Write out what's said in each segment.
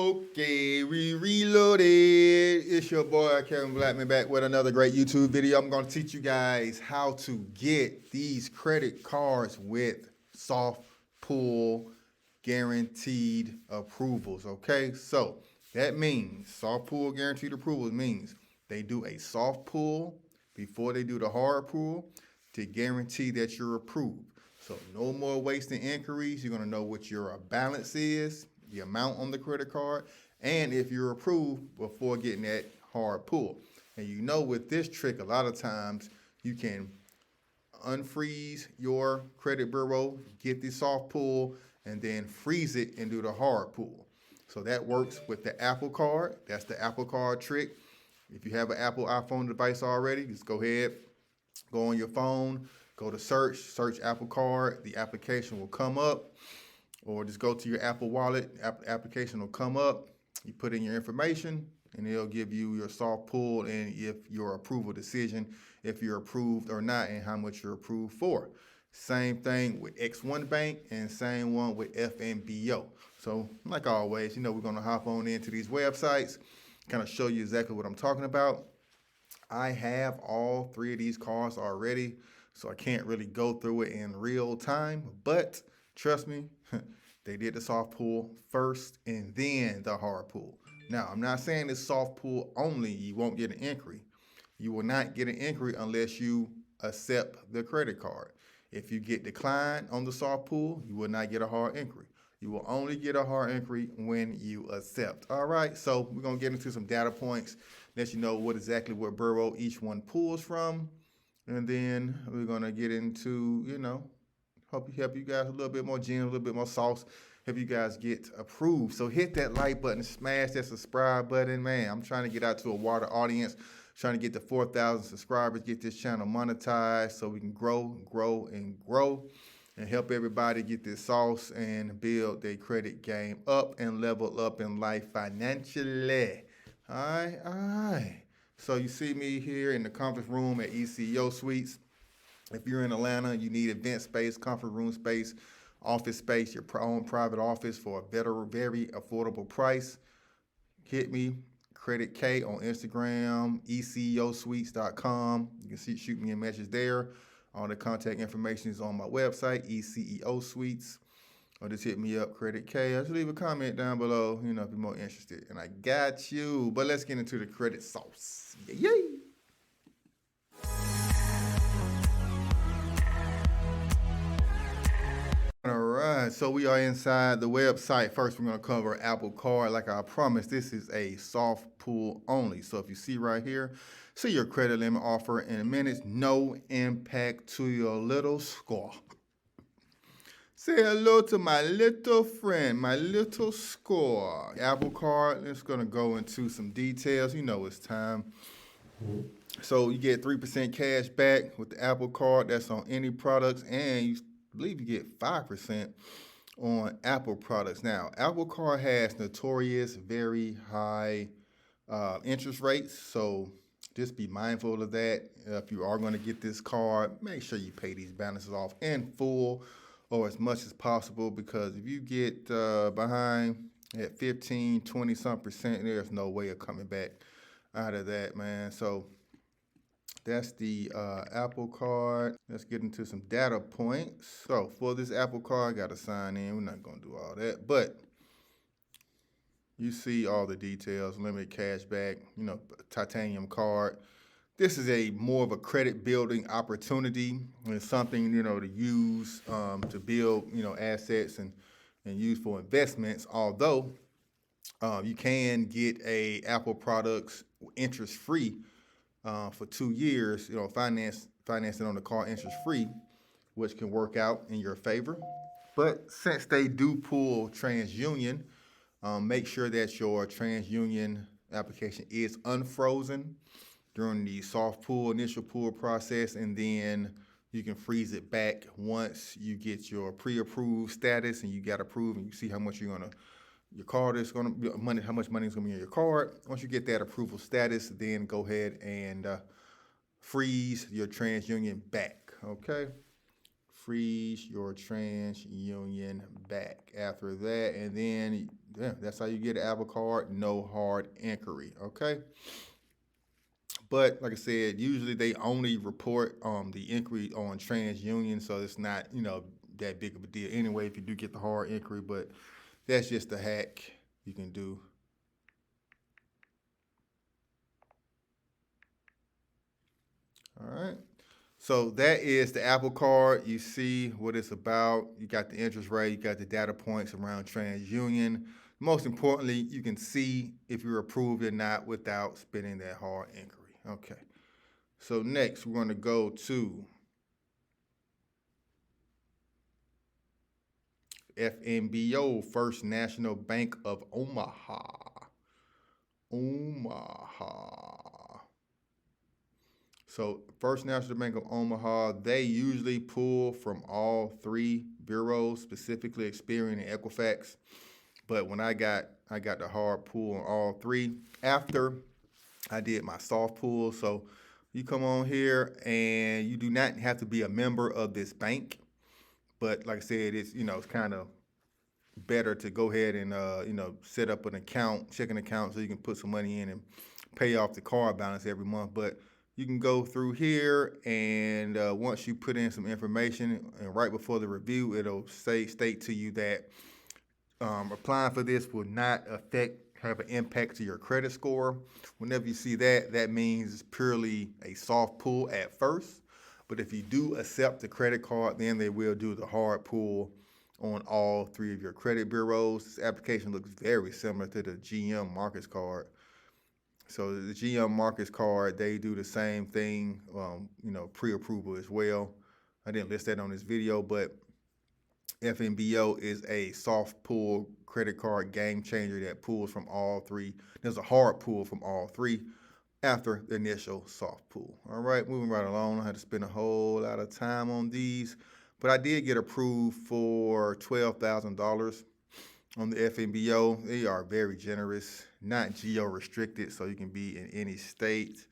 Okay, we reloaded. It's your boy Kevin Blackman back with another great YouTube video. I'm going to teach you guys how to get these credit cards with soft pull guaranteed approvals. Okay, so that means soft pull guaranteed approvals means they do a soft pull before they do the hard pull to guarantee that you're approved. So no more wasting inquiries. You're going to know what your balance is, the amount on the credit card, and if you're approved before getting that hard pull. And you know with this trick, a lot of times you can unfreeze your credit bureau, get the soft pull, and then freeze it and do the hard pull. So that works with the Apple Card. That's the Apple Card trick. If you have an Apple iPhone device already, just go ahead, go on your phone, go to search Apple Card. The application will come up, or just go to your Apple Wallet. Application will come up. You put in your information, and it'll give you your soft pull and if your approval decision, if you're approved or not, and how much you're approved for. Same thing with X1 Bank and same one with FNBO. So like always, we're going to hop on into these websites, kind of show you exactly what I'm talking about. I have all three of these cards already, so I can't really go through it in real time, but trust me, they did the soft pull first and then the hard pull. Now, I'm not saying it's soft pull only, you won't get an inquiry. You will not get an inquiry unless you accept the credit card. If you get declined on the soft pull, you will not get a hard inquiry. You will only get a hard inquiry when you accept. All right, so we're going to get into some data points, let you know what bureau each one pulls from. And then we're going to get into, help you guys a little bit more gems, a little bit more sauce, help you guys get approved. So hit that like button, smash that subscribe button. Man, I'm trying to get out to a wider audience, trying to get to 4,000 subscribers, get this channel monetized so we can grow, and help everybody get this sauce and build their credit game up and level up in life financially. All right. So you see me here in the conference room at ECO Suites. If you're in Atlanta, you need event space, conference room space, office space, your own private office for a very affordable price. Hit me, Credit K on Instagram, ECOSuites.com. You can shoot me a message there. All the contact information is on my website, ECEO Suites. Or just hit me up, Credit K. Just leave a comment down below, if you're more interested. And I got you. But let's get into the credit sauce. Yay! All right, so we are inside the website. First, we're going to cover Apple Card. Like I promised, this is a soft pull only. So if you see right here, see your credit limit offer in a minute. No impact to your little score. Say hello to my little friend, my little score. Apple Card, it's going to go into some details. It's time. So you get 3% cash back with the Apple Card. That's on any products, and I believe you get 5% on Apple products. Now, Apple Card has notorious very high interest rates, so just be mindful of that. If you are going to get this card, make sure you pay these balances off in full or as much as possible, because if you get behind at 15, 20-some%, there's no way of coming back out of that, man. So that's the Apple Card. Let's get into some data points. So for this Apple Card, got to sign in. We're not going to do all that, but you see all the details, limited cash back, titanium card. This is more of a credit building opportunity, and it's something, to use to build, assets and use for investments. Although you can get a Apple products interest free for 2 years, financing on the car interest free, which can work out in your favor. But since they do pull TransUnion, make sure that your TransUnion application is unfrozen during the soft pull, initial pull process, and then you can freeze it back once you get your pre-approved status and you got approved and you see how much your card is going to be, how much money is going to be on your card. Once you get that approval status, then go ahead and freeze your TransUnion back, okay? freeze your TransUnion back after that. And then that's how you get an Apple Card, no hard inquiry, okay? But like I said, usually they only report the inquiry on TransUnion, so it's not, that big of a deal anyway if you do get the hard inquiry, but that's just a hack you can do. All right. So that is the Apple Card. You see what it's about. You got the interest rate, you got the data points around TransUnion. Most importantly, you can see if you're approved or not without spending that hard inquiry. Okay. So next, we're going to go to FNBO, First National Bank of Omaha. So First National Bank of Omaha, they usually pull from all three bureaus, specifically Experian and Equifax. But when I got the hard pull on all three after I did my soft pull. So you come on here and you do not have to be a member of this bank. But like I said, it's it's kind of better to go ahead and set up an account, checking account, so you can put some money in and pay off the card balance every month. But you can go through here, and once you put in some information, and right before the review, it'll state to you that applying for this will not have an impact to your credit score. Whenever you see that, that means it's purely a soft pull at first. But if you do accept the credit card, then they will do the hard pull on all three of your credit bureaus. This application looks very similar to the GM Marcus card. So the GM Marcus card, they do the same thing, pre-approval as well. I didn't list that on this video, but FNBO is a soft pull credit card game changer that pulls from all three. There's a hard pull from all three after the initial soft pull. All right, moving right along. I had to spend a whole lot of time on these, but I did get approved for $12,000 on the FNBO. They are very generous, not geo-restricted, so you can be in any state.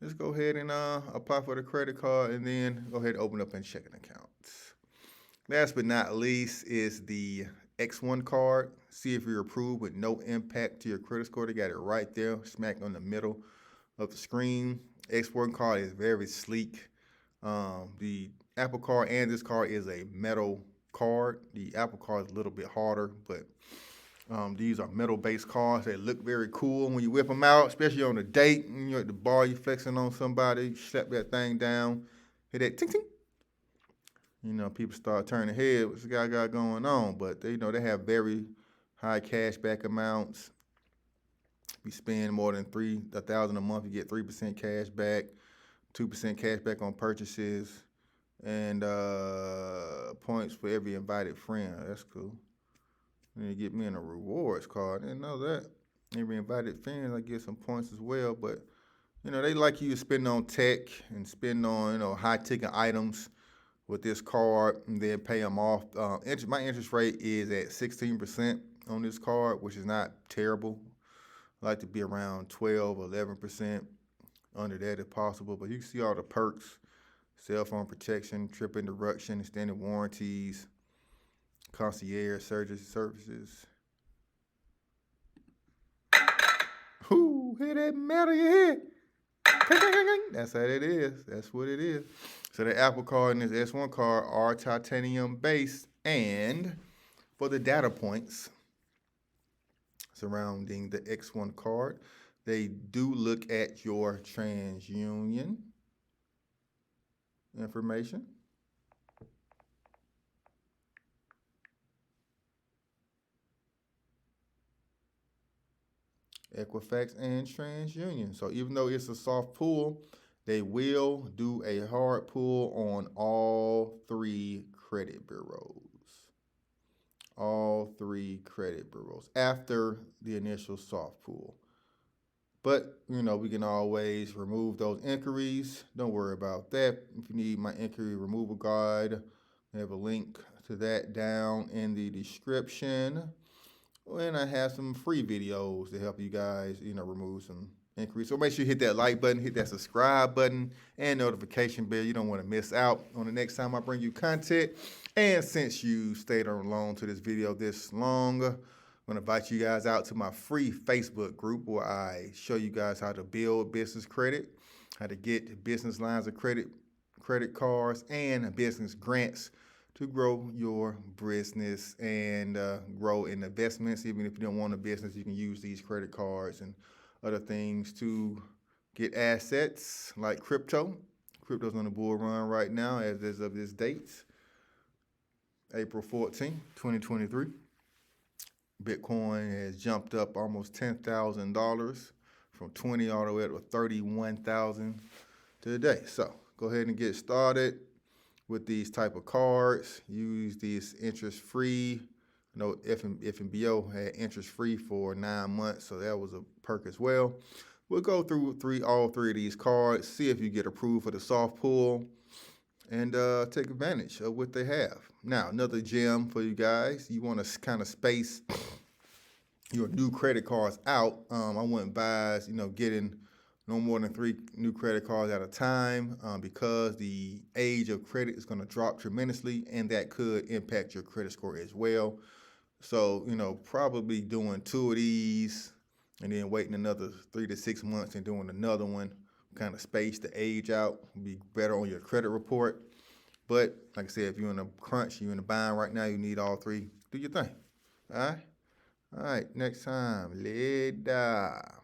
Just go ahead and apply for the credit card, and then go ahead and open up a checking account. Last but not least is the X1 card. See if you're approved with no impact to your credit score. They got it right there, smack on the middle of the screen. X1 card is very sleek. The Apple card and this card is a metal card. The Apple card is a little bit harder, but these are metal-based cards. They look very cool when you whip them out, especially on a date. And you're at the bar, you're flexing on somebody, you slap that thing down, hit that ting ting. People start turning head. What's the guy got going on? But they have very high cash back amounts. If you spend more than $3,000 a month, you get 3% cash back, 2% cash back on purchases, and points for every invited friend. That's cool. And you get me in a rewards card. I didn't know that. Every invited friend, I get some points as well. But they like you to spend on tech and spend on high ticket items with this card, and then pay them off. My interest rate is at 16% on this card, which is not terrible. I like to be around 12, 11%, under that if possible. But you can see all the perks: cell phone protection, trip interruption, extended warranties, concierge services. Whoo, hear that metal you hear? That's how it is. That's what it is. So the Apple card and this S1 card are titanium based, and for the data points surrounding the X1 card, they do look at your TransUnion information. Equifax and TransUnion. So even though it's a soft pull, they will do a hard pull on all three credit bureaus. All three credit bureaus after the initial soft pull. But, we can always remove those inquiries. Don't worry about that. If you need my inquiry removal guide, I have a link to that down in the description. And I have some free videos to help you guys, remove some increase. So make sure you hit that like button, hit that subscribe button, and notification bell. You don't want to miss out on the next time I bring you content. And since you stayed along to this video this long, I'm going to invite you guys out to my free Facebook group where I show you guys how to build business credit, how to get business lines of credit, credit cards, and business grants to grow your business and grow in investments. Even if you don't want a business, you can use these credit cards and other things to get assets like crypto. Crypto's on the bull run right now as of this date, April 14th, 2023. Bitcoin has jumped up almost $10,000 from 20 all the way up to 31,000 today. So go ahead and get started with these type of cards. Use these interest-free. I know FNBO had interest-free for 9 months, so that was a perk as well. We'll go through all three of these cards, see if you get approved for the soft pull, and take advantage of what they have. Now, another gem for you guys. You want to kind of space your new credit cards out. I wouldn't advise, getting no more than 3 new credit cards at a time because the age of credit is going to drop tremendously, and that could impact your credit score as well. So, probably doing 2 of these and then waiting another 3 to 6 months and doing another one, kind of space the age out, be better on your credit report. But like I said, if you're in a crunch, you're in a bind right now, you need all 3, do your thing. All right? All right, next time, later.